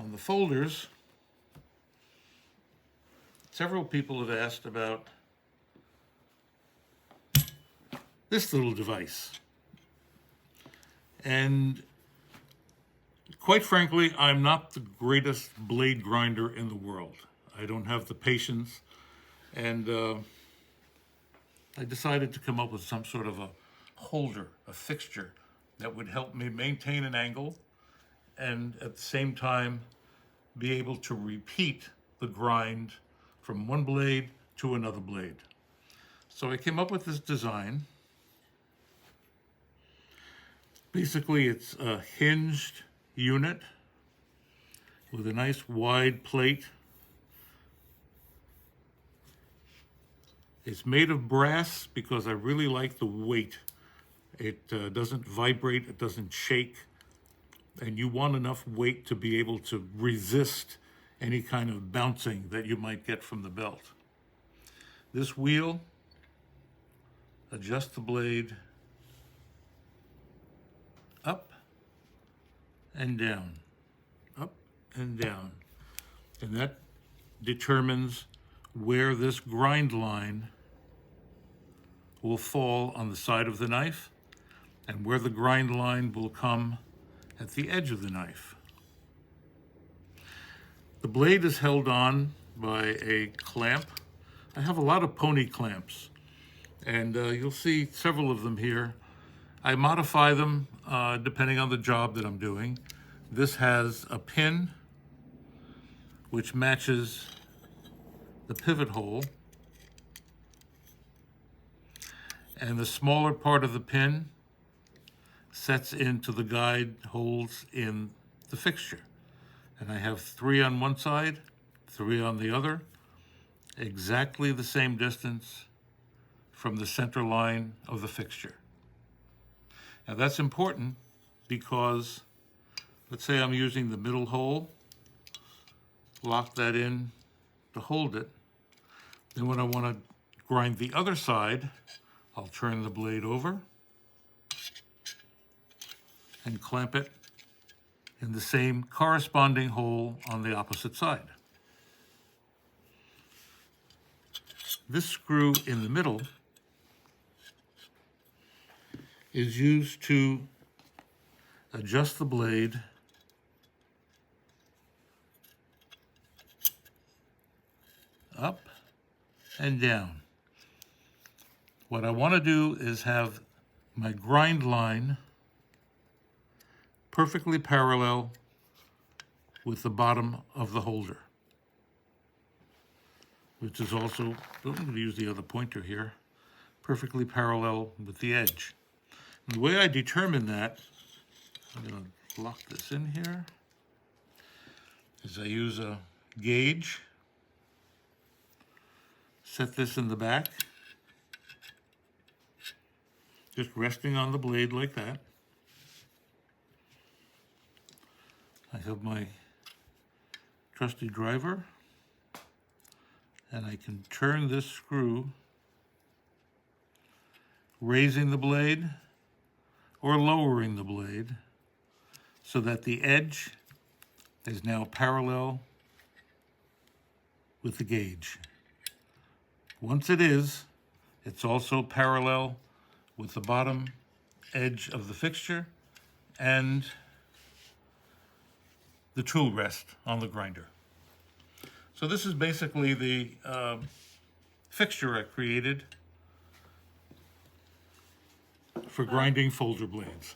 On the folders, several people have asked about this little device. And quite frankly, I'm not the greatest blade grinder in the world. I don't have the patience, and I decided to come up with some sort of a holder, a fixture that would help me maintain an angle and at the same time be able to repeat the grind from one blade to another blade. So I came up with this design. Basically, it's a hinged unit with a nice wide plate. It's made of brass because I really like the weight. It doesn't vibrate, it doesn't shake, and you want enough weight to be able to resist any kind of bouncing that you might get from the belt. This wheel adjusts the blade up and down, up and down, and that determines where this grind line will fall on the side of the knife and where the grind line will come at the edge of the knife. The blade is held on by a clamp. I have a lot of pony clamps, and you'll see several of them here. I modify them depending on the job that I'm doing. This has a pin which matches the pivot hole, and the smaller part of the pin sets into the guide holes in the fixture. And I have 3 on one side, 3 on the other, exactly the same distance from the center line of the fixture. Now that's important because, let's say I'm using the middle hole, lock that in to hold it. Then when I want to grind the other side, I'll turn the blade over and clamp it in the same corresponding hole on the opposite side. This screw in the middle is used to adjust the blade up and down. What I want to do is have my grind line perfectly parallel with the bottom of the holder, which is also, I'm going to use the other pointer here, perfectly parallel with the edge. And the way I determine that, I'm going to lock this in here, is I use a gauge, set this in the back, just resting on the blade like that. I have my trusty driver, and I can turn this screw, raising the blade or lowering the blade so that the edge is now parallel with the gauge. Once it is, it's also parallel with the bottom edge of the fixture and the tool rest on the grinder. So this is basically the fixture I created for grinding folder blades.